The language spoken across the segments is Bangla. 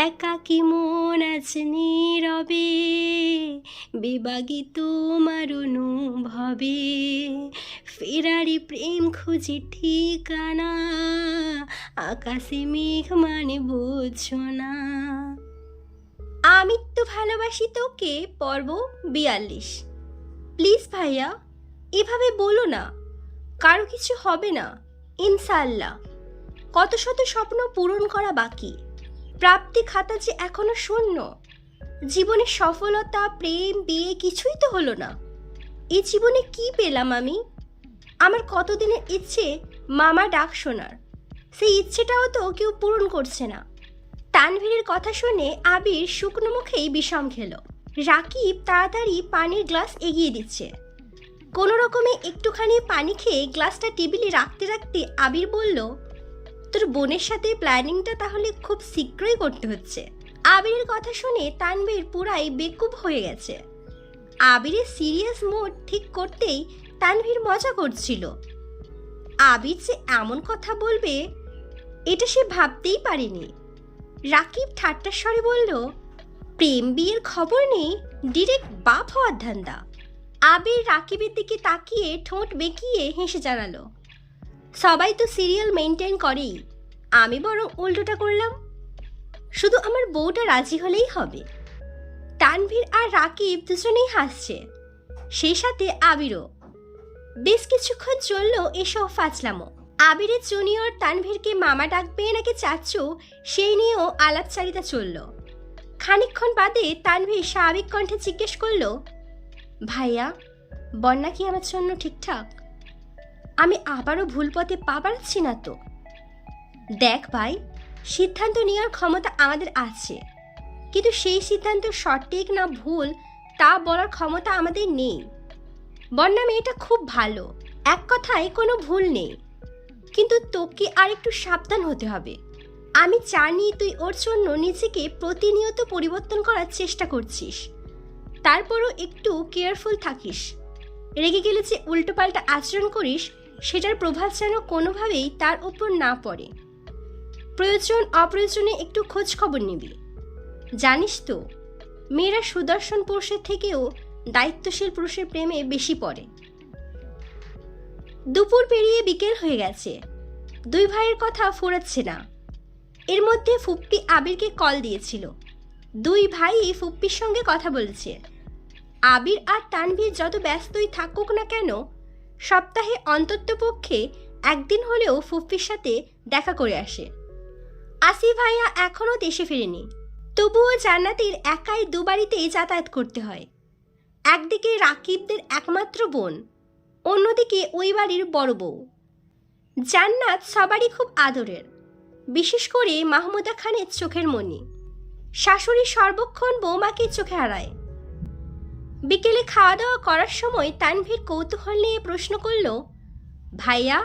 একাকী মন আজ নীরবে, বিবাগী তোমার অনুভবে, ফেরারি প্রেম খুঁজি ঠিকানা, আকাশে মেঘ মানে বুঝছো না। আমি তো ভালোবাসি তোকে পর্ব 42। প্লিজ ভাইয়া, এভাবে বলো না, কারো কিছু হবে না ইনশাআল্লাহ। কত শত স্বপ্ন পূরণ করা বাকি, প্রাপ্তি খাতা যে এখনো শূন্য। জীবনে সফলতা, প্রেম, বিয়ে কিছুই তো হলো না। এই জীবনে কি পেলাম আমি? আমার কতদিনের ইচ্ছে মামা ডাক শোনার, সেই ইচ্ছেটাও তো কেউ পূরণ করছে না। তানভীরের কথা শুনে আবির শুকনো মুখেই বিষম খেল। রাকিব তাড়াতাড়ি পানির গ্লাস এগিয়ে দিচ্ছে। কোনো রকমে একটুখানি পানি খেয়ে গ্লাসটা টেবিলে রাখতে রাখতে আবির বলল, তোর বোনের সাথে প্ল্যানিংটা তাহলে খুব শীঘ্রই করতে হচ্ছে। আবিরের কথা শুনে তানভীর পুরাই বেকুব হয়ে গেছে। আবিরের সিরিয়াস মুড ঠিক করতেই তানভীর মজা করছিল। আবির যে এমন কথা বলবে এটা সে ভাবতেই পারেনি। রাকিব ঠাট্টার স্বরে বলল, প্রেম বিয়ের খবর নেই, ডিরেক্ট বাপ হওয়ার ধান্দা। আবির রাকিবের দিকে তাকিয়ে ঠোঁট বেঁকিয়ে হেসে জানালো, সবাই তো সিরিয়াল মেনটেন করেই, আমি বরং উল্টোটা করলাম। শুধু আমার বউটা রাজি হলেই হবে। তানভীর আর রাকিব দুজনেই হাসছে, সেই সাথে আবিরও। বেশ কিছুক্ষণ চলল এসব ফাজলামো। আবিরের জুনিয়র তানভীরকে মামা ডাকবে নাকি চাচু, সেই নিয়েও আলাপচারিতা চলল। খানিকক্ষণ বাদে তানভীর স্বাভাবিক কণ্ঠে জিজ্ঞেস করল, ভাইয়া, বন্যা কি আমার জন্য ঠিকঠাক? আমি আবারও ভুল পথে পা বাড়াচ্ছি না তো? দেখ ভাই, সিদ্ধান্ত নেওয়ার ক্ষমতা আমাদের আছে, কিন্তু সেই সিদ্ধান্ত সঠিক না ভুল তা বলার ক্ষমতা আমাদের নেই। বন্যা মেয়েটা খুব ভালো, এক কথায় কোনো ভুল নেই, কিন্তু তোকে আর একটু সাবধান হতে হবে। আমি জানি তুই ওর জন্য নিজেকে প্রতিনিয়ত পরিবর্তন করার চেষ্টা করছিস, তারপরও একটু কেয়ারফুল থাকিস। রেগে গেলে যে উল্টোপাল্টা আচরণ করিস সেটার প্রভাব যেন কোনোভাবেই তার উপর না পড়ে। প্রয়োজন অপ্রয়োজনে একটু খোঁজ খবর নিবি। জানিস তো, মেয়েরা সুদর্শন পুরুষের থেকেও দায়িত্বশীল পুরুষের প্রেমে বেশি পড়ে। দুপুর পেরিয়ে বিকেল হয়ে গেছে, দুই ভাইয়ের কথা ফোরাচ্ছে না। এর মধ্যে ফুপ্পি আবিরকে কল দিয়েছিল। দুই ভাই ফুপ্পির সঙ্গে কথা বলেছে। আবির আর তানভীর যত ব্যস্তই থাকুক না কেন, সপ্তাহে অন্ততপক্ষে একদিন হলেও ফুপ্পির সাথে দেখা করে আসে। আসিফ ভাইয়া এখনও দেশে ফেরেনি, তবুও জান্নাতের একাই দুবাড়িতেই যাতায়াত করতে হয়। একদিকে রাকিবদের একমাত্র বোন, অন্যদিকে ওই বাড়ির বড় বউ। জান্নাত সবারই খুব আদরের, বিশেষ করে মাহমুদা খানের চোখের মণি। শাশুড়ি সর্বক্ষণ বৌমাকে চোখে হারায়। বিকেলে খাওয়া দাওয়া করার সময় তানভীর কৌতূহল নিয়ে প্রশ্ন করল, ভাইয়া,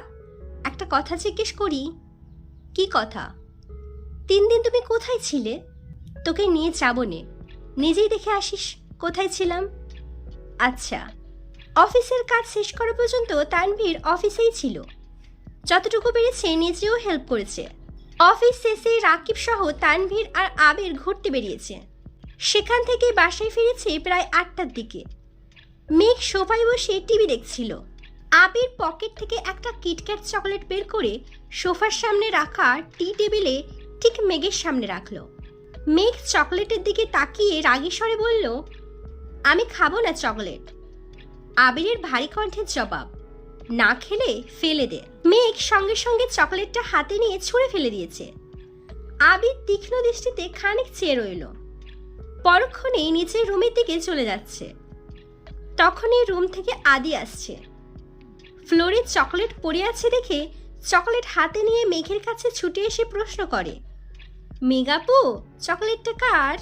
একটা কথা জিজ্ঞেস করি? কি কথা? 3 দিন তুমি কোথায় ছিলে? তোকে নিয়ে যাবো নে, নিজেই দেখে আসিস কোথায় ছিলাম। আচ্ছা। অফিসের কাজ শেষ করা পর্যন্ত তানভীর অফিসেই ছিল। যতটুকু পেরেছে নিজেও হেল্প করেছে। অফিস শেষে রাকিব সহ তানভীর আর আবির ঘুরতে বেরিয়েছে। সেখান থেকে বাসায় ফিরেছে প্রায় 8টার দিকে। মেঘ সোফায় বসে টিভি দেখছিল। আবির পকেট থেকে একটা কিটক্যাট চকলেট বের করে সোফার সামনে রাখা টি টেবিলে ঠিক মেঘের সামনে রাখলো। মেঘ চকলেটের দিকে তাকিয়ে রাগী স্বরে বলল, আমি খাবো না চকলেট। আবিরের ভারী কণ্ঠের জবাব, না খেলে ফেলে দে। মেঘ সঙ্গে সঙ্গে চকলেটটা হাতে নিয়ে ছুঁড়ে ফেলে দিয়েছে। আবির তীক্ষ্ণ দৃষ্টিতে খানিক চেয়ে রইল, পরক্ষণেই নিচের রুমের দিকে চলে যাচ্ছে। তখনই রুম থেকে আদি আসছে। ফ্লোরে চকলেট পড়ে আছে দেখে চকলেট হাতে নিয়ে মেঘের কাছে ছুটে এসে প্রশ্ন করে, মেঘাপু, চকলেটটা কার?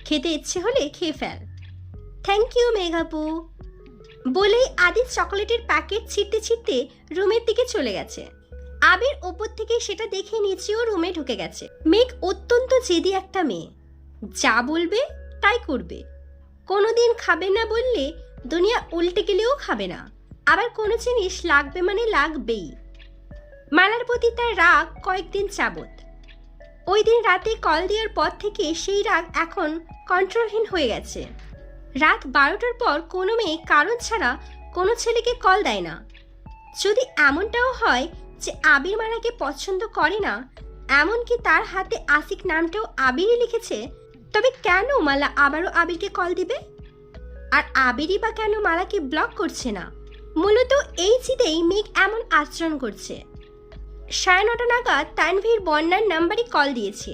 খেতে ইচ্ছে হলে খেয়ে ফেল। থ্যাংক ইউ মেঘাপু বলেই আদি চকলেটের প্যাকেট ছিঁড়তে ছিঁড়তে রুমের দিকে চলে গেছে। আবির ওপর থেকে সেটা দেখে নিচেও রুমে ঢুকে গেছে। মেঘ অত্যন্ত জেদি একটা মেয়ে, যা বলবে তাই করবে। কোনোদিন খাবে না বললে দুনিয়া উল্টে গেলেও খাবে না, আবার কোনো জিনিস লাগবে মানে লাগবেই। মালার প্রতি তার রাগ কয়েকদিন যাবত। ওই দিন রাতে কল দেওয়ার পর থেকে সেই রাগ এখন কন্ট্রোলহীন হয়ে গেছে। রাত 12টার পর কোনো মেয়ে কারণ ছাড়া কোনো ছেলেকে কল দেয় না। যদি এমনটাও হয় যে আবির মালাকে পছন্দ করে না, এমনকি তার হাতে আসিক নামটাও আবিরই লিখেছে, তবে কেন মালা আবারও আবিরকে কল দিবে? আর আবিরই বা কেন মালাকে ব্লক করছে না? মূলত এই জিতেই মেঘ এমন আচরণ করছে। 9:30 নাগাদ তানভীর বন্যার নাম্বারে কল দিয়েছে।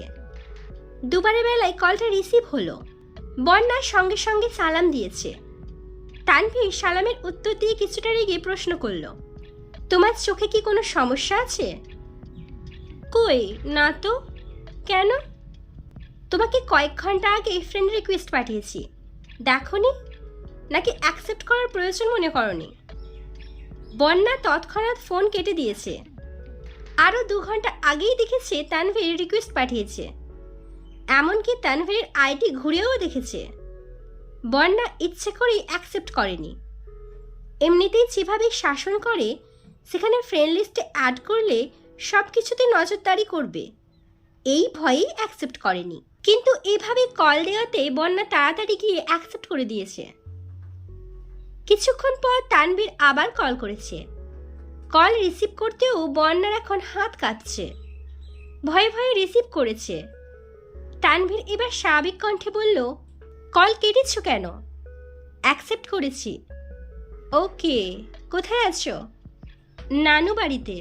দুবারের বেলায় কলটা রিসিভ হলো। বন্যা সঙ্গে সঙ্গে সালাম দিয়েছে। তানভীর সালামের উত্তর দিয়ে কিছুটা রেগে প্রশ্ন করলো, তোমার চোখে কি কোনো সমস্যা আছে? কই না তো। কেন? তোমাকে কয়েক ঘন্টা আগে ফ্রেন্ড রিকোয়েস্ট পাঠিয়েছি, দেখোনি? নাকি অ্যাকসেপ্ট করার প্রয়োজন মনে করনি? বন্যা তৎক্ষণাৎ ফোন কেটে দিয়েছে। আরও 2 ঘন্টা আগেই দেখেছে তানভীর রিকোয়েস্ট পাঠিয়েছে, এমনকি তানভীরের আইডি ঘুরেও দেখেছে। বন্যা ইচ্ছে করেই অ্যাকসেপ্ট করেনি। এমনিতেই যেভাবে শাসন করে, সেখানে ফ্রেন্ড লিস্টে অ্যাড করলে সব কিছুতে নজরদারি করবে, এই ভয়েই অ্যাকসেপ্ট করেনি। কিন্তু এইভাবে কল দেওয়াতে বন্যা তাড়াতাড়ি গিয়ে অ্যাকসেপ্ট করে দিয়েছে। কিছুক্ষণ পর তানভীর আবার কল করেছে। কল রিসিভ করতেও বন্যার এখন হাত কাঁপছে। ভয়ে ভয়ে রিসিভ করেছে। তানভীর এবার স্বাভাবিক কণ্ঠে বলল, কল কেটেছ কেন? অ্যাকসেপ্ট করেছি। ওকে, কোথায় আছো? নানু বাড়িতে।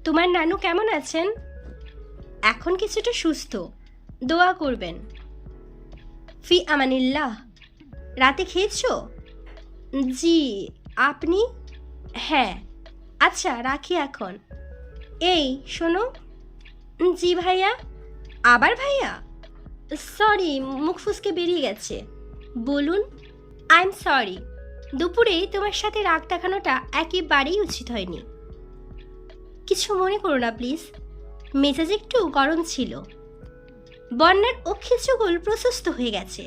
তোমার নানু কেমন আছেন? এখন কিছুটা সুস্থ, দোয়া করবেন। ফি আমানিল্লাহ। রাতে খেয়েছো? জি, আপনি? হ্যাঁ। আচ্ছা রাখি এখন। এই শোনো। জি ভাইয়া। আবার ভাইয়া? সরি, মুখ ফুসকে বেরিয়ে গেছে। বলুন। আই এম সরি, দুপুরে তোমার সাথে রাগ দেখানোটা একেবারেই উচিত হয়নি। কিছু মনে করো না প্লিজ, মেজাজ একটু গরম ছিল। বন্যার অক্ষি চুগল প্রশস্ত হয়ে গেছে।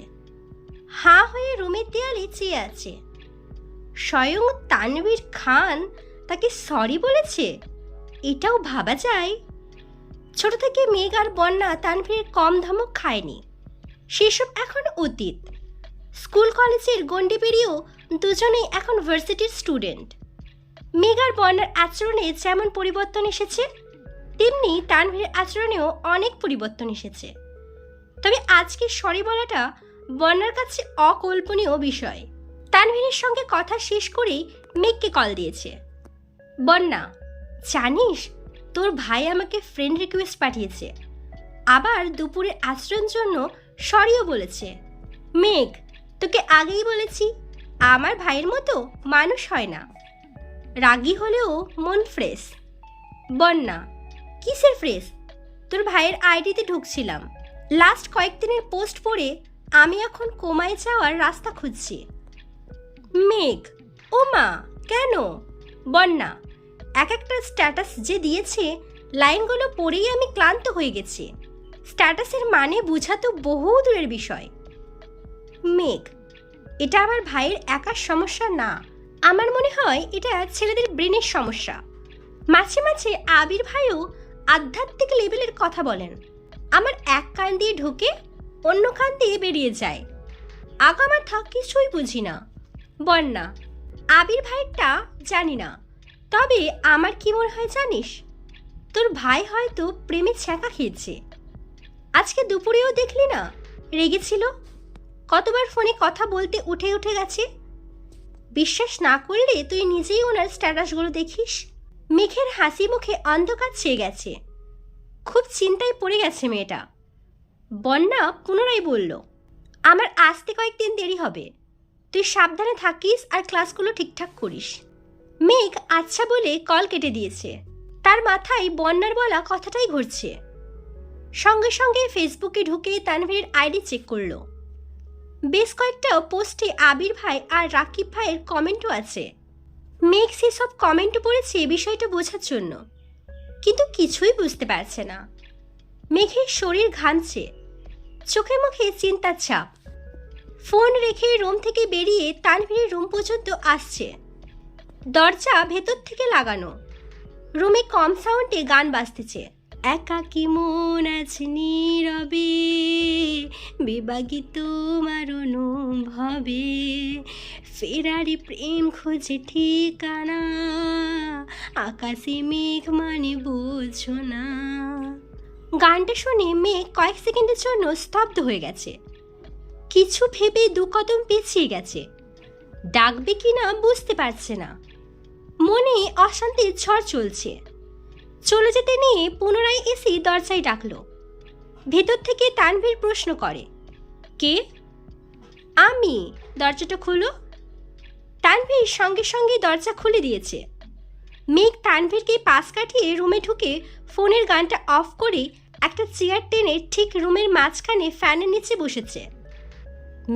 হাঁ হয়ে রুমের দেয়ালে চেয়ে আছে। স্বয়ং তানভীর খান তাকে সরি বলেছে, এটাও ভাবা যায়? ছোট থেকে মেঘ আর বন্যা তানভীরের কম ধমক খায়নি, সেসব এখন অতীত। স্কুল কলেজের গণ্ডি পেরিয়েও দুজনেই এখন ভার্সিটির স্টুডেন্ট। মেঘ আর বন্যার আচরণে যেমন পরিবর্তন এসেছে, তেমনি তানভীরের আচরণেও অনেক পরিবর্তন এসেছে। তবে আজকে সরি বলাটা বন্যার কাছে অকল্পনীয় বিষয়। তানভীরের সঙ্গে কথা শেষ করেই মেঘকে কল দিয়েছে। বন্যা, জানিস তোর ভাই আমাকে ফ্রেন্ড রিকোয়েস্ট পাঠিয়েছে, আবার দুপুরের আচরণের জন্য সরিও বলেছে। মেঘ, তোকে আগেই বলেছি, আমার ভাইয়ের মতো মানুষ হয় না। রাগী হলেও মন ফ্রেশ। বন্যা, কিসের ফ্রেশ? তোর ভাইয়ের আইডিতে ঢুকছিলাম, লাস্ট কয়েকদিনের পোস্ট পড়ে আমি এখন কোমায় যাওয়ার রাস্তা খুঁজছি। মেঘ, ও মা, কেন? বন্যা, এক একটা স্ট্যাটাস যে দিয়েছে, লাইনগুলো পড়েই আমি ক্লান্ত হয়ে গেছি। স্ট্যাটাসের মানে বোঝা তো বহু দূরের বিষয়। মেঘ, এটা আমার ভাইয়ের একার সমস্যা না, আমার মনে হয় এটা ছেলেদের ব্রেনের সমস্যা। মাঝে মাঝে আবির ভাইও আধ্যাত্মিক লেভেলের কথা বলেন, আমার এক কান দিয়ে ঢুকে অন্য কান দিয়ে বেরিয়ে যায়। আগামাথা কিছুই বুঝি না। বন্যা, আবির ভাইয়েরটা জানি না, তবে আমার কি মনে হয় জানিস, তোর ভাই হয়তো প্রেমে ছ্যাঁকা খেয়েছে। আজকে দুপুরেও দেখলি না, রেগেছিল, কতবার ফোনে কথা বলতে উঠে উঠে গেছে। বিশ্বাস না করলে তুই নিজেই ওনার স্ট্যাটাসগুলো দেখিস। মেঘের হাসি মুখে অন্ধকার ছেয়ে গেছে। খুব চিন্তায় পড়ে গেছে মেয়েটা। বন্যা পুনরায় বলল, আমার আসতে কয়েকদিন দেরি হবে, তুই সাবধানে থাকিস আর ক্লাসগুলো ঠিকঠাক করিস। মেঘ আচ্ছা বলে কল কেটে দিয়েছে। তার মাথায় বন্যার বলা কথাটাই ঘুরছে। সঙ্গে সঙ্গে ফেসবুকে ঢুকে তানভীরের আইডি চেক করলো। বেশ কয়েকটা পোস্টে আবির ভাই আর রাকিব ভাইয়ের কমেন্টও আছে। মেঘ সেসব কমেন্টও পড়েছে বিষয়টা বোঝার জন্য, কিন্তু কিছুই বুঝতে পারছে না। মেঘের শরীর ঘামছে, চোখে মুখে চিন্তার ছাপ। ফোন রেখে রুম থেকে বেরিয়ে তানভীরের রুম পর্যন্ত আসছে। দরজা ভেতর থেকে লাগানো, রুমে কম সাউন্ডে গান বাজতেছে। একাকী মন আজ নীরবে, বিভাগী তোমার অনুভবে, ফেরারি প্রেম খোঁজে ঠিকানা, আকাশে মেঘ মানে বোঝো না। গানটা শুনে মেঘ কয়েক সেকেন্ডের জন্য স্তব্ধ হয়ে গেছে। কিছু ভেবে দু কদম পিছিয়ে গেছে। ডাকবে কিনা বুঝতে পারছে না। মনে অশান্তির ঝড় চলছে। চলে যেতে নিয়ে পুনরায় এসে দরজায় ডাকলো। ভেতর থেকে তানভীর প্রশ্ন করে, কে? আমি। দরজাটা খুলো। তানভীর সঙ্গে সঙ্গে দরজা খুলে দিয়েছে। মেঘ তানভীরকে পাশ কাটিয়ে রুমে ঢুকে ফোনের গানটা অফ করে একটা চেয়ার টেনে ঠিক রুমের মাঝখানে ফ্যানের নিচে বসেছে।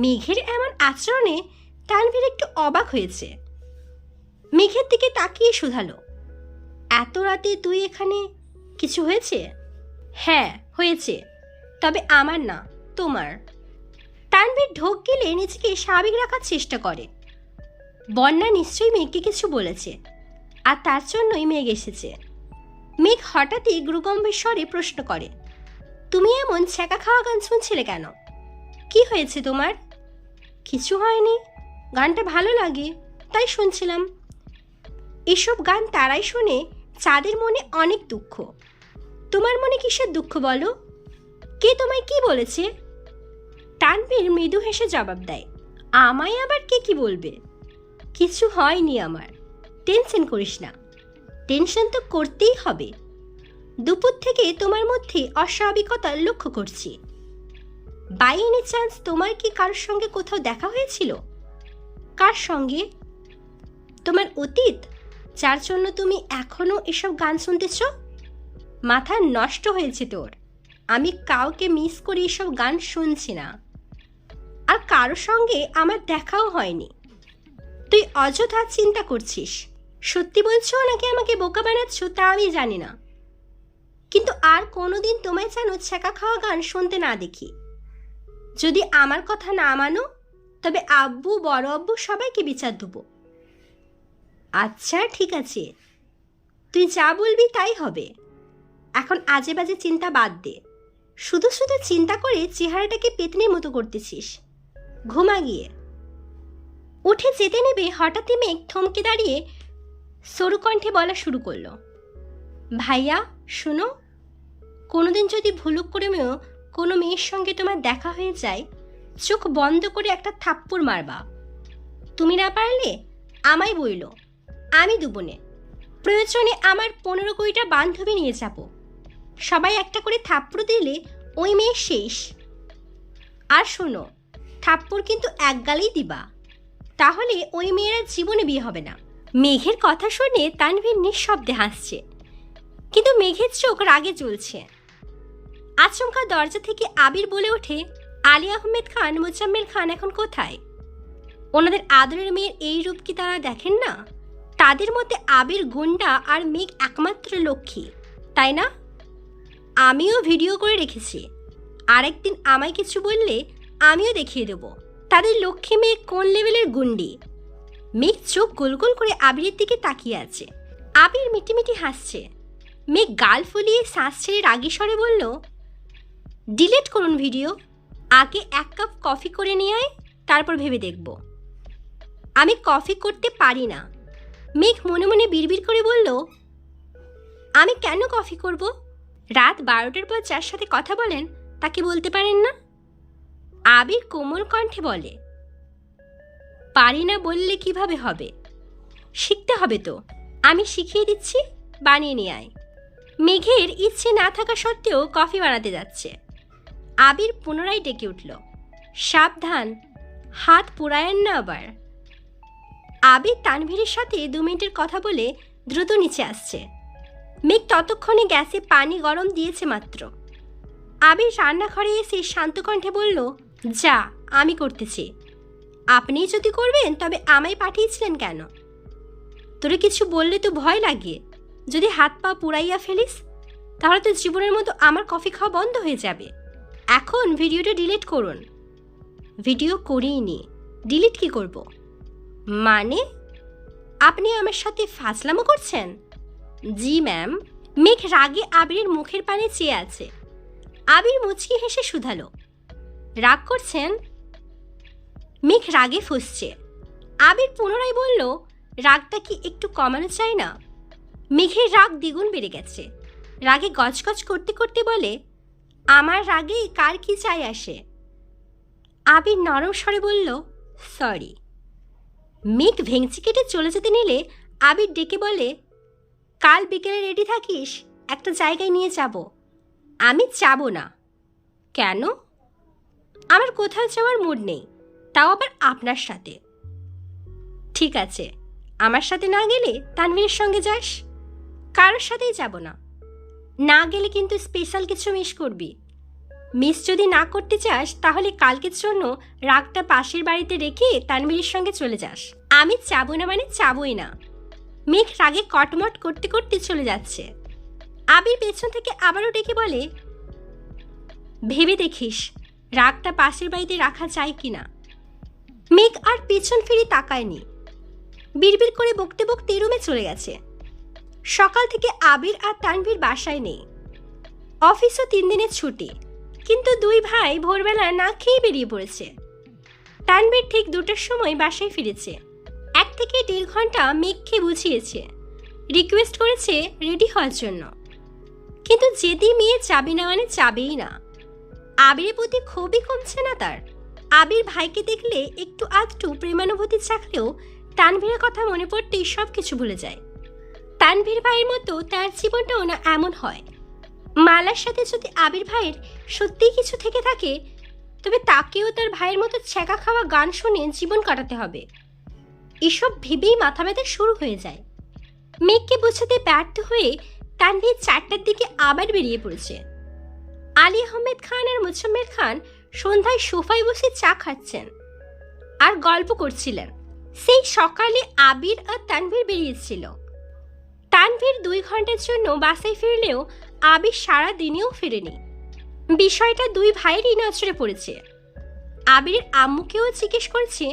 মেঘের এমন আচরণে তানভীর একটু অবাক হয়েছে। মেঘের দিকে তাকিয়ে শুধালো, এত রাতে তুই এখানে? কিছু হয়েছে? হ্যাঁ হয়েছে, তবে আমার না, তোমার। তানভীর ঢোক গেলে নিজেকে স্বাভাবিক রাখার চেষ্টা করে। বন্যা নিশ্চয়ই মেঘকে কিছু বলেছে, আর তার জন্যই মেঘ এসেছে। মেঘ হঠাৎই গুরুগম্ভীর স্বরে প্রশ্ন করে, তুমি এমন ছ্যাঁকা খাওয়া গান শুনছিলে কেন? কি হয়েছে তোমার? কিছু হয়নি, গানটা ভালো লাগে তাই শুনছিলাম। এসব গান তারাই শোনে যাদের মনে অনেক দুঃখ। তোমার মনে কিসের দুঃখ বলো? কে তোমায় কি বলেছে? তানভীর মৃদু হেসে জবাব দেয়, আমায় আবার কে কি বলবে? কিছু হয়নি আমার, টেনশন করিস না। টেনশন তো করতেই হবে। দুপুর থেকে তোমার মধ্যে অস্বাভাবিকতা লক্ষ্য করছি। বাই এনি চান্স তোমার কি কারোর সঙ্গে কোথাও দেখা হয়েছিল? কার সঙ্গে? তোমার অতীত, যার জন্য তুমি এখনো এসব গান শুনতেছ? মাথা নষ্ট হয়েছে তোর। আমি কাউকে মিস করে এসব গান শুনছি না। আর কারোর সঙ্গে আমার দেখাও হয়নি। তুই অযথা চিন্তা করছিস। সত্যি বলছো নাকি আমাকে বোকা বানাচ্ছ তা আমি জানি না, কিন্তু আর কোনোদিন তোমায় যেন ছ্যাঁকা খাওয়া গান শুনতে না দেখি। যদি আমার কথা না মানো তবে আব্বু, বড় আব্বু সবাইকে বিচার দেবো। আচ্ছা ঠিক আছে, তুই যা বলবি তাই হবে। এখন আজে বাজে চিন্তা বাদ দে। শুধু শুধু চিন্তা করে চেহারাটাকে পেতনির মতো করতেছিস। ঘুমা গিয়ে। উঠে যেতে নেবে হঠাৎই মেঘ থমকে দাঁড়িয়ে সরু কণ্ঠে বলা শুরু করলো, ভাইয়া শোনো, কোনোদিন যদি ভুলুক করে কোনো মেয়ের সঙ্গে তোমার দেখা হয়ে যায়, চোখ বন্ধ করে একটা থাপ্পড় মারবা। তুমি না পারলে আমায় বইল, আমি দুবনে। প্রয়োজনে আমার 15-20টা বান্ধবী নিয়ে যাব। সবাই একটা করে থাপ্পড় দিলে ওই মেয়ে শেষ। আর শোনো, থাপ্পড় কিন্তু এক গালেই দিবা, তাহলে ওই মেয়েরা জীবনে বিয়ে হবে না। মেঘের কথা শুনে তানভীর নিঃশব্দে হাসছে, কিন্তু মেঘের চোখ রাগে জ্বলছে। আচমকা দরজা থেকে আবির বলে ওঠে, আলী আহমেদ খান, মোজাম্মেল খান এখন কোথায়? ওনাদের আদরের মেয়ের এই রূপ কি তারা দেখেন না? তাদের মধ্যে আবির গুন্ডা আর মেঘ একমাত্র লক্ষ্মী, তাই না? আমিও ভিডিও করে রেখেছি। আরেকদিন আমায় কিছু বললে আমিও দেখিয়ে দেব তাদের লক্ষ্মী মেঘ কোন লেভেলের গুন্ডি। মেঘ চোখ গোল গোল করে আবিরের দিকে তাকিয়ে আছে। আবির মিটিমিটি হাসছে। মেঘ গাল ফুলিয়ে শ্বাস ছেড়ে রাগী স্বরে বলল, ডিলিট করুন ভিডিও। আগে 1 কাপ কফি করে নিয়ে আয়, তারপর ভেবে দেখব। আমি কফি করতে পারি না। মেঘ মনে মনে বিড়বিড় করে বলল, আমি কেন কফি করব? রাত 12টার পর যার সাথে কথা বলেন তাকে বলতে পারেন না? আবির কোমল কণ্ঠে বলে, পারি না বললে কিভাবে হবে? শিখতে হবে তো। আমি শিখিয়ে দিচ্ছি, বানিয়ে নিয়ে আয়। মেঘের ইচ্ছে না থাকা সত্ত্বেও কফি বানাতে যাচ্ছে। আবির পুনরায় ডেকে উঠল, সাবধান, হাত পোড়ায়েন না আবার। আবির তানভীরের সাথে 2 মিনিটের কথা বলে দ্রুত নিচে আসছে। মেঘ ততক্ষণে গ্যাসে পানি গরম দিয়েছে মাত্র। আবির রান্নাঘরে এসে শান্ত কণ্ঠে বলল, যা, আমি করতেছি। আপনি যদি করবেন তবে আমায় পাঠিয়েছিলেন কেন? তোরে কিছু বললে তো ভয় লাগে, যদি হাত পা পুড়াইয়া ফেলিস তাহলে তো জীবনের মতো আমার কফি খাওয়া বন্ধ হয়ে যাবে। এখন ভিডিওটা ডিলিট করুন। ভিডিও করিনি, ডিলিট কি করব? মানে আপনি আমার সাথে ফাজলামো করছেন? জি ম্যাম, মেঘ রাগে আবিরের মুখের পানে চেয়ে আছে। আবির মুচকি হেসে শুধালো, রাগ করছেন? মেঘ রাগে ফুঁসছে। আবির পুনরায় বলল, রাগটা কি একটু কমানো চাই না? মেঘের রাগ দ্বিগুণ বেড়ে গেছে। রাগে গজগজ করতে করতে বলে, আমার রাগে কার কি চাই আসে? আবির নরম স্বরে বলল, সরি। মেঘ ভেঙচি কেটে চলে যেতে নিলে আবির ডেকে বলে, কাল বিকেলে রেডি থাকিস, একটা জায়গায় নিয়ে যাব। আমি যাব না। কেন? আমার কোথাও যাওয়ার মুড নেই, তাও আবার আপনার সাথে। ঠিক আছে, আমার সাথে না গেলে তানভীরের সঙ্গে যাস। কারোর সাথেই যাব না। না গেলে কিন্তু স্পেশাল কিছু মিস করবি। মিস যদি না করতে চাস তাহলে কালকের জন্য রাগটা পাশের বাড়িতে রেখে তানভীরের সঙ্গে চলে যাস। আমি যাব না মানে যাবই না। মেঘ রাগে কটমট করতে করতে চলে যাচ্ছে। আবির পেছন থেকে আবারও ডেকে বলে, ভেবে দেখিস রাগটা পাশের বাড়িতে রাখা যায় কিনা। মেঘ আর পেছন ফিরে তাকায়নি। বিড়বিড় করে বকতে বকতে রুমে চলে গেছে। সকাল থেকে আবির আর তানভীর বাসায় নেই। অফিসও 3 দিনের ছুটি, কিন্তু দুই ভাই ভোরবেলা না খেয়ে বেরিয়ে পড়েছে। তানভীর ঠিক 2টার সময় বাসায় ফিরেছে। 1 থেকে 1.5 ঘন্টা মেঘকে বুঝিয়েছে, রিকোয়েস্ট করেছে রেডি হওয়ার জন্য, কিন্তু যেদি মেয়ে যাবে না মানে যাবেই না। আবিরের প্রতি খুবই কমছে না তার। আবির ভাইকে দেখলে একটু আধটু প্রেমানুভূতি চাকলেও তানভীরের কথা মনে পড়তেই সব কিছু ভুলে যায়। তানভীর ভাইয়ের মতো তার জীবনটাও না এমন হয়। মালার সাথে যদি আবির ভাইয়ের সত্যিই কিছু থেকে থাকে, তবে তাকেও তার ভাইয়ের মতো ছ্যাঁকা খাওয়া গান শুনে জীবন কাটাতে হবে। এসব ভেবেই মাথা ব্যথা শুরু হয়ে যায়। মেঘকে বোঝাতে ব্যর্থ হয়ে তানভীর 4টার দিকে আবার বেরিয়ে পড়েছে। আলী আহমেদ খান আর মুজাম্মেল খান সন্ধ্যায় সোফায় বসে চা খাচ্ছেন আর গল্প করছিলেন। সেই সকালে আবির আর তানভীর বেরিয়েছিল। তানভীর 2 ঘন্টার জন্য বাসায় ফিরলেও আবির সারা দিনেও ফেরেনি। বিষয়টা দুই ভাইয়েরই নজরে পড়েছে। আবিরের আম্মুকেও জিজ্ঞেস করেছে,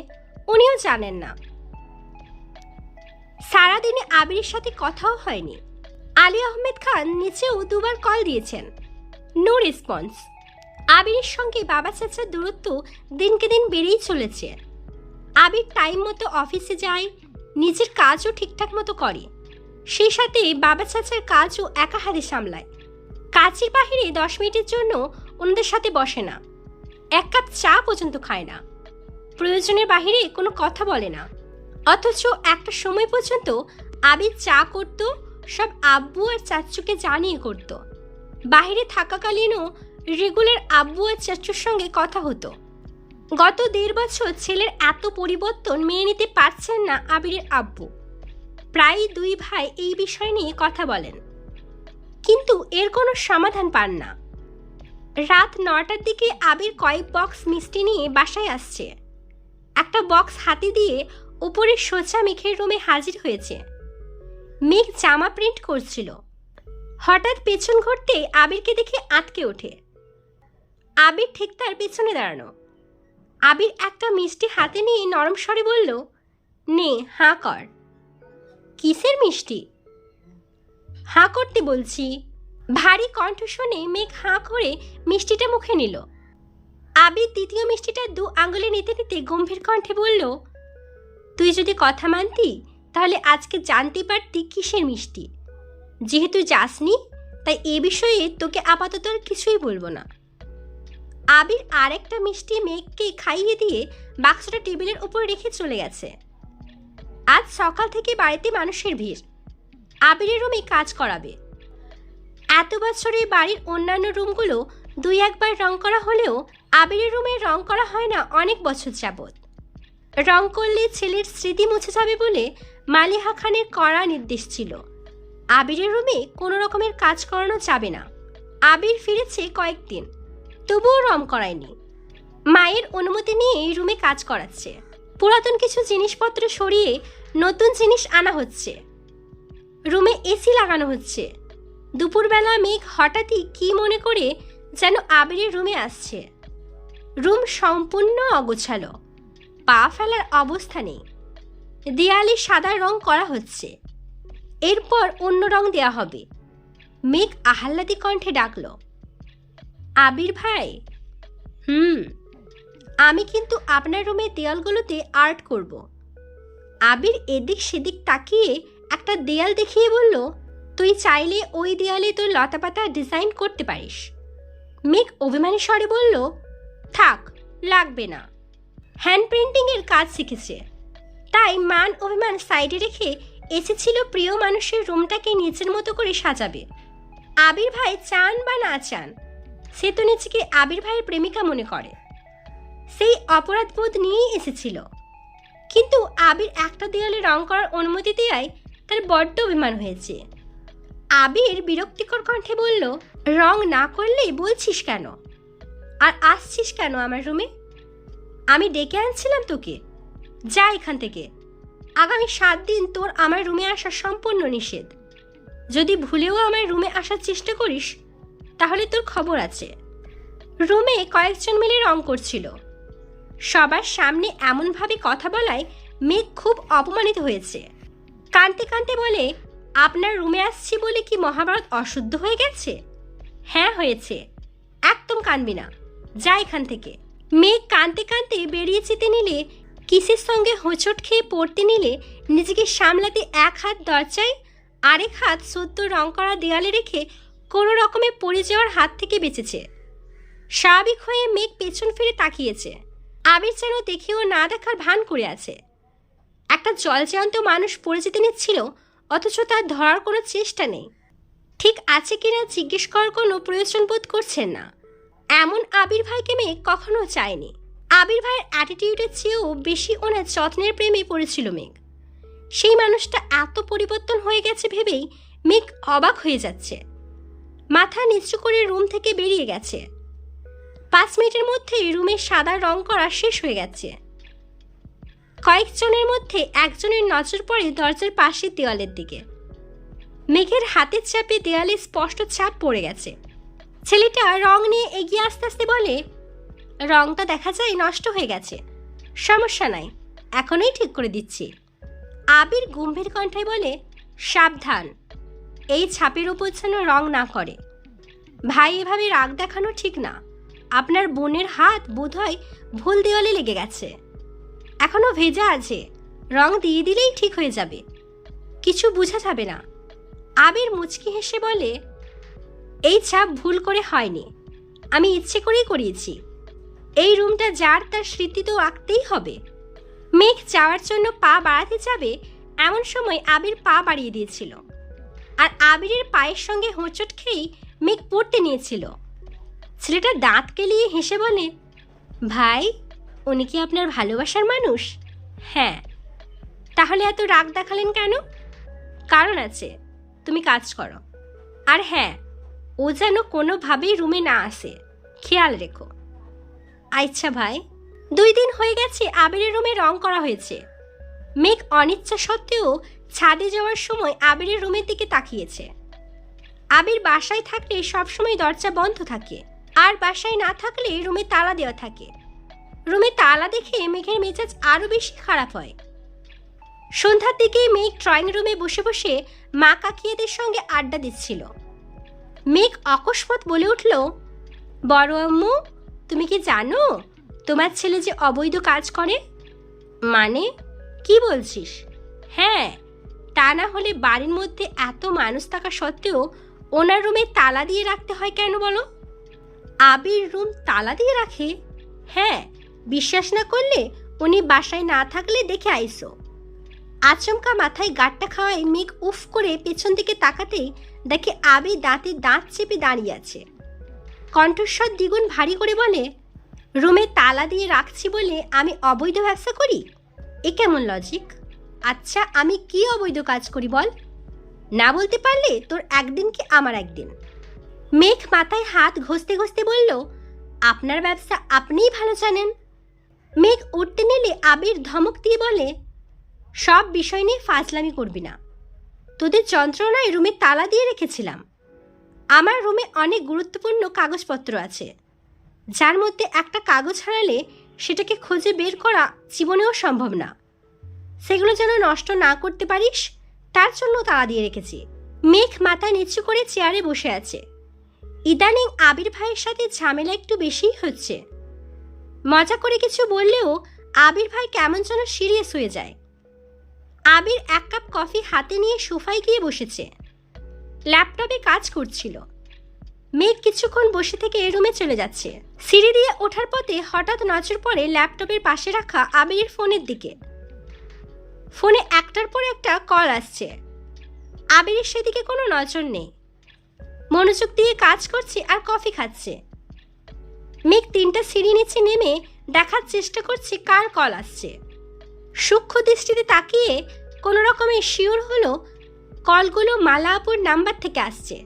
উনিও জানেন না। সারাদিনে আবিরের সাথে কথাও হয়নি। আলী আহমেদ খান নিচেও 2বার কল দিয়েছেন, নো রেসপন্স। আবিরের সঙ্গে বাবা চাচার দূরত্ব দিনকে দিন বেড়েই চলেছে। আবির টাইম মতো অফিসে যায়, নিজের কাজও ঠিকঠাক মতো করে, সেই সাথে বাবা চাচার কাজও একা হাতে সামলায়। কাজের বাহিরে 10 মিনিটের জন্য ওনাদের সাথে বসে না, 1 কাপ চা পর্যন্ত খায় না, প্রয়োজনের বাহিরে কোনো কথা বলে না। অথচ একটা সময় পর্যন্ত আবির চা করত, সব আব্বু আর চাচুকে জানিয়ে করত। বাহিরে থাকাকালীনও রেগুলার আব্বু আর চাচুর সঙ্গে কথা হতো। গত 1.5 বছর ছেলের এত পরিবর্তন মেনে নিতে পারছেন না আবিরের আব্বু। প্রায় দুই ভাই এই বিষয় নিয়ে কথা বলেন, কিন্তু এর কোনো সমাধান পান না। রাত 9টার দিকে আবির কয়েক বক্স মিষ্টি নিয়ে বাসায় আসছে। একটা বক্স হাতে দিয়ে উপরে সোজা মেঘের রুমে হাজির হয়েছে। মেঘ জামা প্রিন্ট করছিল। হঠাৎ পেছন ঘুরতে আবিরকে দেখে আটকে ওঠে। আবির ঠিক তার পেছনে দাঁড়ানো। আবির একটা মিষ্টি হাতে নিয়ে নরম স্বরে বলল, নে হাঁ কর। কিসের মিষ্টি? হাঁ করতে বলছি। ভারী কণ্ঠ শুনে মেঘ হাঁ করে মিষ্টিটা মুখে নিল। আবির দ্বিতীয় মিষ্টিটা 2 আঙুলে নিতে নিতে গম্ভীর কণ্ঠে বলল, তুই যদি কথা মানতি তাহলে আজকে জানতে পারতি কিসের মিষ্টি। যেহেতু যাসনি তাই এ বিষয়ে তোকে আপাতত আর কিছুই বলবো না। আবির আরেকটা মিষ্টি মেঘকে খাইয়ে দিয়ে বাক্সটা টেবিলের উপর রেখে চলে গেছে। আজ সকাল থেকে বাড়িতে মানুষের ভিড়। আবিরের রুমে কাজ করাবে। এত বছরে বাড়ির অন্যান্য রুমগুলো 2-1 বার রং করা হলেও আবিরের রুমে রং করা হয় না অনেক বছর যাবৎ। রং করলে ছেলের স্মৃতি মুছে যাবে বলে মালিহা খানের কড়া নির্দেশ ছিল, আবিরের রুমে কোনো রকমের কাজ করানো যাবে না। আবির ফিরেছে কয়েকদিন, তবুও রং করায়নি। মায়ের অনুমতি নিয়ে এই রুমে কাজ করাচ্ছে। পুরাতন কিছু জিনিসপত্র সরিয়ে নতুন জিনিস আনা হচ্ছে। রুমে এসি লাগানো হচ্ছে। দুপুরবেলা মেঘ হঠাৎই কি মনে করে যেন আবিরের রুমে আসছে। রুম সম্পূর্ণ অগোছালো, পা ফেলার অবস্থা নেই। দেয়ালে সাদা রং করা হচ্ছে, এরপর অন্য রং দেয়া হবে। মেঘ আহ্লাদি কণ্ঠে ডাকল, আবির ভাই। আমি কিন্তু আপনার রুমের দেয়ালগুলোতে আর্ট করব। আবির এদিক সেদিক তাকিয়ে একটা দেয়াল দেখিয়ে বলল, তুই চাইলে ওই দেয়ালে তোর লতাপাতা ডিজাইন করতে পারিস। মেঘ অভিমানী স্বরে বলল, থাক, লাগবে না। হ্যান্ড প্রিন্টিংয়ের কাজ শিখেছে, তাই মান অভিমান সাইডে রেখে এসেছিল প্রিয় মানুষের রুমটাকে নিজের মতো করে সাজাবে। আবির ভাই চান বা না চান, সে তো নিজেকে আবির ভাইয়ের প্রেমিকা মনে করে। সেই অপরাধবোধ নিয়েই এসেছিল, কিন্তু আবির একটা দেয়ালে রং করার অনুমতি দেওয়ায় তার বড্ড অভিমান হয়েছে। আবির বিরক্তিকর কণ্ঠে বলল, রং না করলে বলছিস কেন? আর আসছিস কেন আমার রুমে? আমি ডেকে আনছিলাম তোকে? যা এখান থেকে। আগামী 7 দিন তোর আমার রুমে আসা সম্পূর্ণ নিষেধ। যদি ভুলেও আমার রুমে আসার চেষ্টা করিস তাহলে তোর খবর আছে। রুমে কয়েকজন মিলে রং করছিল। সবার সামনে এমনভাবে কথা বলায় মেঘ খুব অপমানিত হয়েছে। কাঁদতে কাঁদতে বলে, আপনার রুমে আসছি বলে কি মহাভারত অশুদ্ধ হয়ে গেছে? হ্যাঁ হয়েছে, একদম কাঁদবি না, যা এখান থেকে। মেঘ কাঁদতে কাঁদতে বেরিয়ে যেতে নিলে, কিসের সঙ্গে হোঁচট খেয়ে পড়তে নিলে নিজেকে সামলাতে এক হাত দরজায়, আরেক হাত সদ্য রং করা দেয়ালে রেখে কোনো রকমে পড়ে যাওয়ার হাত থেকে বেঁচেছে। স্বাভাবিক হয়ে মেঘ পেছন ফিরে তাকিয়েছে। আবির যেন দেখেও না দেখার ভান করে আছে। একটা জলজ্যান্ত মানুষ পড়ে যেতে নিচ্ছিল, অথচ তার ধরার কোনো চেষ্টা নেই। ঠিক আছে কিনা জিজ্ঞেস করার কোনো প্রয়োজন বোধ করছেন না। এমন আবির ভাইকে মেঘ কখনো চায়নি। আবির ভাইয়ের অ্যাটিটিউডের চেয়েও বেশি ওনার যত্নের প্রেমে পড়েছিল মেঘ। সেই মানুষটা এত পরিবর্তন হয়ে গেছে ভেবেই মেঘ অবাক হয়ে যাচ্ছে। মাথা নিচু করে রুম থেকে বেরিয়ে গেছে। 5 মিনিটের মধ্যেই রুমে সাদা রং করা শেষ হয়ে গেছে। কয়েকজনের মধ্যে একজনের নজর পড়ে দরজার পাশের দেওয়ালের দিকে। মেঘের হাতের চাপে দেয়ালে স্পষ্ট ছাপ পড়ে গেছে। ছেলেটা রং নিয়ে এগিয়ে আস্তে আস্তে বলে, রংটা দেখা যায় নষ্ট হয়ে গেছে, সমস্যা নাই, এখনই ঠিক করে দিচ্ছি। আবির গম্ভীর কণ্ঠে বলে, সাবধান, এই ছাপের উপর যেন রং না করে। ভাই, এভাবে রাগ দেখানো ঠিক না। আপনার বোনের হাত বোধহয় ভুল দেওয়ালে লেগে গেছে, এখনো ভেজা আছে, রং দিয়ে দিলেই ঠিক হয়ে যাবে, কিছু বোঝা যাবে না। আবির মুচকি হেসে বলে, এই ছাপ ভুল করে হয়নি, আমি ইচ্ছে করেই করিয়েছি। এই রুমটা যার তার স্মৃতি তো আঁকতেই হবে। মেঘ যাওয়ার জন্য পা বাড়াতে যাবে, এমন সময় আবির পা বাড়িয়ে দিয়েছিল। আর আবিরের পায়ের সঙ্গে হোঁচট খেয়েই মেঘ পড়তে নিয়েছিল। ছেলেটা দাঁত কেলিয়ে হেসে বলে, ভাই, উনি কি আপনার ভালোবাসার মানুষ? হ্যাঁ। তাহলে এত রাগ দেখালেন কেন? কারণ আছে, তুমি কাজ করো। আর হ্যাঁ, ও যেন কোনোভাবেই রুমে না আসে, খেয়াল রেখো। আচ্ছা ভাই। 2 দিন হয়ে গেছে আবিরের রুমে রং করা হয়েছে। মেঘ অনিচ্ছা সত্ত্বেও ছাদে যাওয়ার সময় আবিরের রুমের দিকে তাকিয়েছে। আবির বাসায় থাকলে সবসময় দরজা বন্ধ থাকে, আর বাসায় না থাকলে রুমে তালা দেওয়া থাকে। রুমে তালা দেখে মেঘের মেজাজ আরও বেশি খারাপ হয়। সন্ধ্যার দিকে মেঘ ড্রয়িং রুমে বসে বসে মা কাকিয়াদের সঙ্গে আড্ডা দিচ্ছিল। মেঘ অকস্মাৎ বলে উঠল, বড় আম্মু, তুমি কি জানো তোমার ছেলে যে অবৈধ কাজ করে? মানে, কি বলছিস? হ্যাঁ, তা না হলে বাড়ির মধ্যে এত মানুষ থাকা সত্ত্বেও ওনার রুমে তালা দিয়ে রাখতে হয় কেন বলো? আবির রুম তালা দিয়ে রাখে? হ্যাঁ, বিশ্বাস না করলে উনি বাসায় না থাকলে দেখে আইসো। আচমকা মাথায় গাঁটটা খাওয়ায় মেঘ উফ করে পেছন দিকে তাকাতেই দেখে আবির দাঁতে দাঁত চেপে দাঁড়িয়ে আছে। কণ্ঠস্বর দ্বিগুণ ভারী করে বলে, রুমে তালা দিয়ে রাখছি বলে আমি অবৈধ ব্যবসা করি? এ কেমন লজিক? আচ্ছা, আমি কি অবৈধ কাজ করি বল? না বলতে পারলে তোর একদিন কি আমার একদিন। মেঘ মাথায় হাত ঘষতে ঘষতে বলল, আপনার ব্যবসা আপনিই ভালো জানেন। মেঘ উঠতে নিলে আবির ধমক দিয়ে বলে, সব বিষয় নিয়ে ফাজলামি করবি না। তোদের যন্ত্রণায় রুমে তালা দিয়ে রেখেছিলাম। আমার রুমে অনেক গুরুত্বপূর্ণ কাগজপত্র আছে, যার মধ্যে একটা কাগজ হারালে সেটাকে খুঁজে বের করা জীবনেও সম্ভব না। সেগুলো যেন নষ্ট না করতে পারিস তার জন্য তালা দিয়ে রেখেছি। মেঘ মাথা নিচু করে চেয়ারে বসে আছে। ইদানিং আবির ভাইয়ের সাথে ঝামেলা একটু বেশিই হচ্ছে। মজা করে কিছু বললেও আবির ভাই কেমন যেন সিরিয়াস হয়ে যায়। আবির এক কাপ কফি হাতে নিয়ে সোফায় গিয়ে বসেছে। ল্যাপটপে কাজ করছিল। মেঘ কিছুক্ষণ বসে থেকে রুমে চলে যাচ্ছে। সিঁড়ি দিয়ে ওঠার পথে হঠাৎ নজর পড়ে ল্যাপটপের পাশে রাখা আবিরের ফোনের দিকে। ফোনে একটার পর একটা কল আসছে। আবিরের সেদিকে কোনো নজর নেই, মনোযোগ দিয়ে কাজ করছে আর কফি খাচ্ছে। মেঘ 3টা সিঁড়ি নিচে নেমে দেখার চেষ্টা করছে কার কল আসছে। সূক্ষ্ম দৃষ্টিতে তাকিয়ে কোনো রকমে শিওর হলো কলগুলো মালা আপুর নাম্বার থেকে আসছে।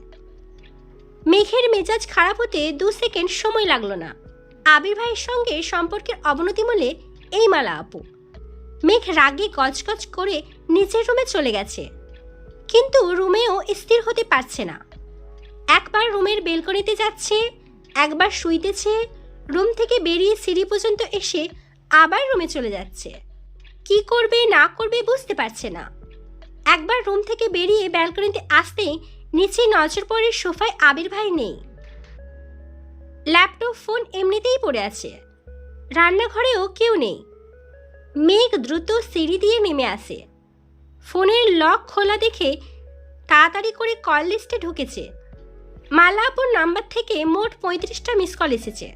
মেঘের মেজাজ খারাপ হতে 2 সেকেন্ড সময় লাগলো না। আবির ভাইয়ের সঙ্গে সম্পর্কের অবনতি বলে এই মালা আপু। মেঘ রাগে গজগজ করে নিচের রুমে চলে গেছে, কিন্তু রুমেও স্থির হতে পারছে না। একবার রুমের বেলকনিতে যাচ্ছে, একবার শুইতেছে, রুম থেকে বেরিয়ে সিঁড়ি পর্যন্ত এসে আবার রুমে চলে যাচ্ছে। কি করবে না করবে বুঝতে পারছে না। একবার রুম থেকে বেরিয়ে ব্যালকনিতে আসতেই নিচে নজর পড়ে সোফায় আবির ভাই নেই। ল্যাপটপ ফোন এমনিতেই পড়ে আছে। রান্নাঘরেও কেউ নেই। মেঘ দ্রুত সিঁড়ি দিয়ে নেমে আসে। ফোনের লক খোলা দেখে তাড়াতাড়ি করে কল লিস্টে ঢুকেছে। মালা আপুর নাম্বার থেকে মোট 35টা মিস কল এসেছে।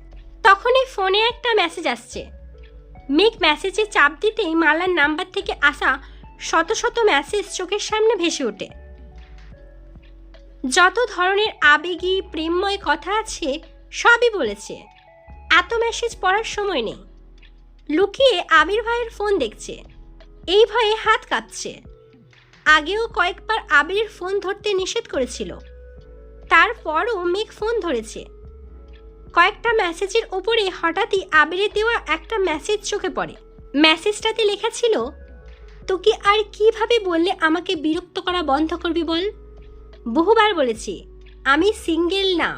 তখনই ফোনে একটা মেসেজ আসছে। মেঘ মেসেজে চাপ দিতেই মালার নাম্বার থেকে আসা শত শত মেসেজ চোখের সামনে ভেসে ওঠে। যত ধরনের আবেগী প্রেমময় কথা আছে সবই বলেছে। এত মেসেজ পড়ার সময় নেই। লুকিয়ে আবির ভাইয়ের ফোন দেখছে। এই ভয়ে হাত কাঁপছে। আগেও কয়েকবার আবিরের ফোন ধরতে নিষেধ করেছিল, তারপরও মেঘ ফোন ধরেছে। কয়েকটা মেসেজের ওপরে হঠাৎই আবিরের দেওয়া একটা মেসেজ চোখে পড়ে। মেসেজটাতে লেখা ছিল, তোকে আর কিভাবে বললে আমাকে বিরক্ত করা বন্ধ করবি বল? বহুবার বলেছি আমি সিঙ্গেল না।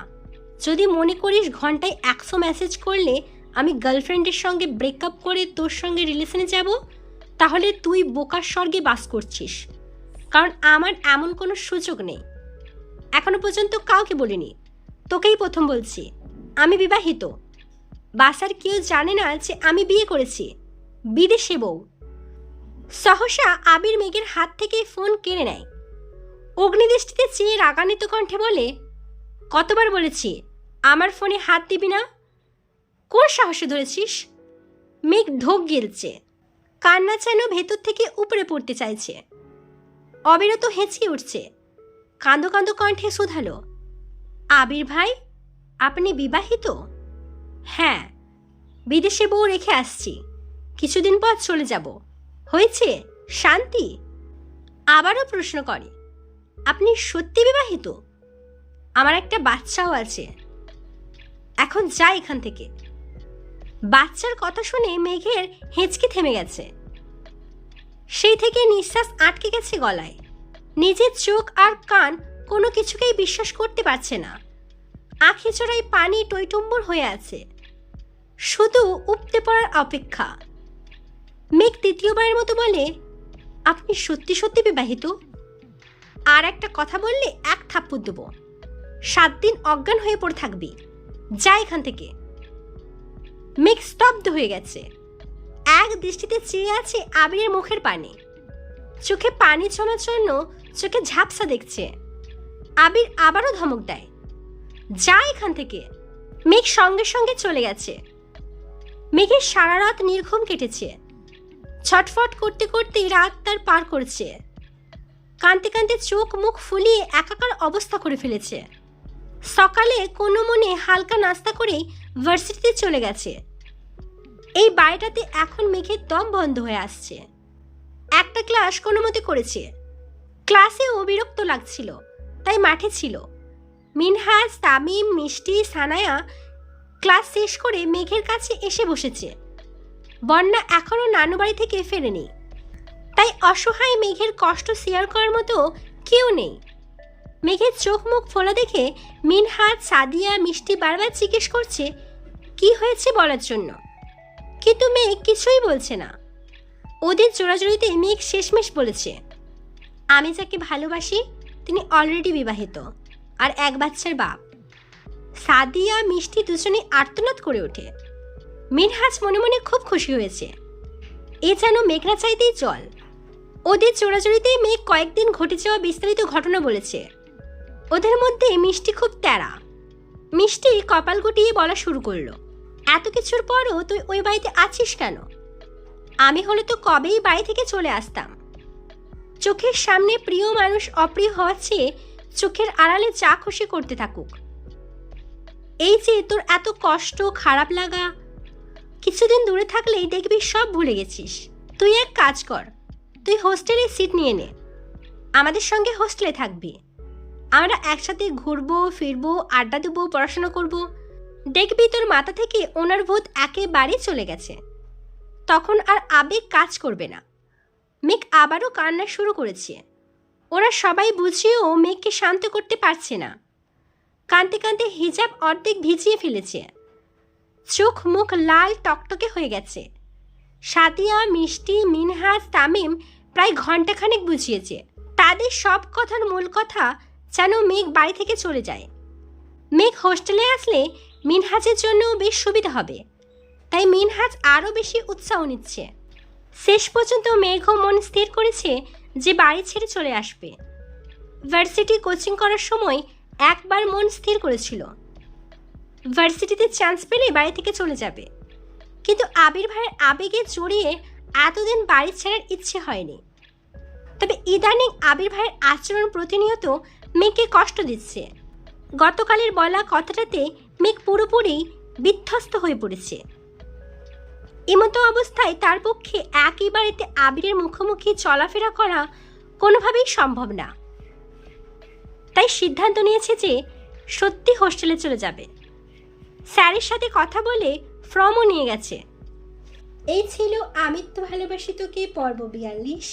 যদি মনে করিস ঘন্টায় 100 মেসেজ করলে আমি গার্লফ্রেন্ডের সঙ্গে ব্রেকআপ করে তোর সঙ্গে রিলেশনে যাব, তাহলে তুই বোকার স্বর্গে বাস করছিস। কারণ আমার এমন কোনো সুযোগ নেই। এখনো পর্যন্ত কাউকে বলিনি, তোকেই প্রথম বলছি। আমি বিবাহিত। বাসার কেউ জানে না যে আমি বিয়ে করেছি, বিদেশে বউ। সহসা আবির মেঘের হাত থেকে ফোন কেড়ে নেয়। অগ্নিদৃষ্টিতে চেয়ে রাগান্বিত কণ্ঠে বলে, কতবার বলেছি আমার ফোনে হাত দিবি না? কোন সাহসে ধরেছিস? মেঘ ঢোক গিলছে। কান্না যেন ভেতর থেকে উপরে পড়তে চাইছে। অবিরত হেঁচিয়ে উঠছে। কাঁদো কাঁদো কণ্ঠে শুধালো, আবির ভাই আপনি বিবাহিত? হ্যাঁ, বিদেশে বউ রেখে আসছি, কিছুদিন পর চলে যাব। হয়েছে শান্তি? আবারও প্রশ্ন করে, আপনি সত্যি বিবাহিত? আমার একটা বাচ্চাও আছে। এখন যা এখান থেকে। বাচ্চার কথা শুনে মেঘের হেঁচকি থেমে গেছে। সেই থেকে নিঃশ্বাস আটকে গেছে গলায়। নিজের চোখ আর কান কোনো কিছুকেই বিশ্বাস করতে পারছে না। আঁখি চড়াই পানি টইটুম্বর হয়ে আছে, শুধু উপতে পড়ার অপেক্ষা। মেঘ তৃতীয়বারের মতো বলে, আপনি সত্যি সত্যি বিবাহিত? আর একটা কথা বললে এক থাপ্পড় দেব। 7 দিন অজ্ঞান হয়ে পড়ে থাকবি। যা এখান থেকে। মেঘ স্তব্ধ হয়ে গেছে। এক দৃষ্টিতে চেয়ে আছে আবিরের মুখের পানে। চোখে পানি জমার জন্য চোখে ঝাপসা দেখছে। আবির আবারও ধমক দেয়, যা এখান থেকে। মেঘ সঙ্গে সঙ্গে চলে গেছে। মেঘের সারা রাত নির্ঘুম কেটেছে। ছটফট করতে করতে রাত তার পার করছে। কাঁদতে কাঁদতে চোখ মুখ ফুলিয়ে একাকার অবস্থা করে ফেলেছে। সকালে কোনো মনে হালকা নাস্তা করেই ভার্সিটিতে চলে গেছে। এই বাড়িটাতে এখন মেঘের দম বন্ধ হয়ে আসছে। একটা ক্লাস কোনো মতে করেছে। ক্লাসেও বিরক্ত লাগছিল, তাই মাঠে ছিল। মিনহাজ, তামিম, মিষ্টি, সানায়া ক্লাস শেষ করে মেঘের কাছে এসে বসেছে। বন্যা এখনও নানু বাড়ি থেকে ফেরেনি, তাই অসহায় মেঘের কষ্ট শেয়ার করার মতো কেউ নেই। মেঘের চোখ মুখ ফোলা দেখে মিনহাজ, সাদিয়া, মিষ্টি বারবার জিজ্ঞেস করছে কি হয়েছে বলার জন্য, কিন্তু মেঘ কিছুই বলছে না। ওদের জোড়াজড়িতে মেঘ শেষমেশ বলেছে, আমি যাকে ভালোবাসি তিনি অলরেডি বিবাহিত আর এক বাচ্চার বাপ। সাদিয়া মিষ্টি দুজনেই আর্তনাদ করে ওঠে। মিনহাজ মনে মনে খুব খুশি হয়েছে। এ যেন মেঘনা চাইতেই জল। ওদের চোরাচুরিতেই মেঘ কয়েকদিন ঘটে যাওয়া বিস্তারিত ঘটনা বলেছে। ওদের মধ্যে মিষ্টি খুব তেড়া। মিষ্টি কপাল গুটিয়ে বলা শুরু করলো, এত কিছুর পরও তুই ওই বাড়িতে আছিস কেন? আমি হলে তো কবেই বাড়ি থেকে চলে আসতাম। চোখের সামনে প্রিয় মানুষ অপ্রিয় হওয়ার চেয়ে চোখের আড়ালে যা খুশি করতে থাকুক। এই যে তোর এত কষ্ট খারাপ লাগা, কিছুদিন দূরে থাকলেই দেখবি সব ভুলে গেছিস। তুই এক কাজ কর, তুই হোস্টেলে সিট নিয়ে নে, আমাদের সঙ্গে হোস্টেলে থাকবি। আমরা একসাথে ঘুরবো ফিরবো, আড্ডা দেবো, পড়াশোনা করব। দেখবি তোর মাথা থেকে ওনার ভূত একেবারে চলে গেছে। তখন আর আবেগ কাজ করবে না। মেঘ আবারও কান্না শুরু করেছে। ওরা সবাই বুঝিয়েও মেঘকে শান্ত করতে পারছে না। কাঁদতে কাঁদতে হিজাব অর্ধেক ভিজিয়ে ফেলেছে। চোখ মুখ লাল টকটকে হয়ে গেছে। সাদিয়া, মিষ্টি, মিনহাজ, তামিম প্রায় ঘন্টাখানেক বুঝিয়েছে। তাদের সব কথার মূল কথা যেন মেঘ বাড়ি থেকে চলে যায়। মেঘ হোস্টেলে আসলে মিনহাজের জন্য বেশ সুবিধা হবে, তাই মিনহাজ আরও বেশি উৎসাহ নিচ্ছে। শেষ পর্যন্ত মেঘও মন স্থির করেছে যে বাড়ি ছেড়ে চলে আসবে। ভার্সিটি কোচিং করার সময় একবার মন স্থির করেছিল ভার্সিটিতে চান্স পেলে বাড়ি থেকে চলে যাবে, কিন্তু আবির ভাইয়ের আবেগে জড়িয়ে এতদিন বাড়ি ছাড়ার ইচ্ছে হয়নি। তবে ইদানিং আবির ভাইয়ের আচরণ প্রতিনিয়ত মেঘকে কষ্ট দিচ্ছে। গতকালের বলা কথাটাতে মেঘ পুরোপুরি বিধ্বস্ত হয়ে পড়েছে। এমতো অবস্থায় তার পক্ষে একই বাড়িতে আবিরের মুখোমুখি চলাফেরা করা কোনোভাবেই সম্ভব না। তাই সিদ্ধান্ত নিয়েছে যে সত্যি হোস্টেলে চলে যাবে। স্যারের সাথে কথা বলে ফর্মও নিয়ে গেছে। এই ছিল আমিত্ব ভালোবাসি তোকে পর্ব 42।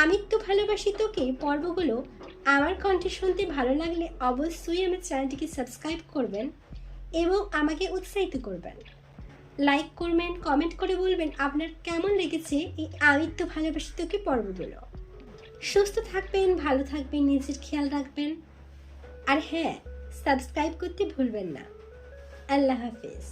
আমিত্ব ভালোবাসি তোকে পর্বগুলো আমার কণ্ঠে শুনতে ভালো লাগলে অবশ্যই আমার চ্যানেলটিকে সাবস্ক্রাইব করবেন এবং আমাকে উৎসাহিত করবেন। লাইক করবেন, কমেন্ট করে বলবেন আপনার কেমন লেগেছে এই আমিত্ব ভালোবাসি তোকে পর্বগুলো। সুস্থ থাকবেন, ভালো থাকবেন, নিজের খেয়াল রাখবেন, আর হ্যাঁ, সাবস্ক্রাইব করতে ভুলবেন না। আল্লাহ হাফেজ।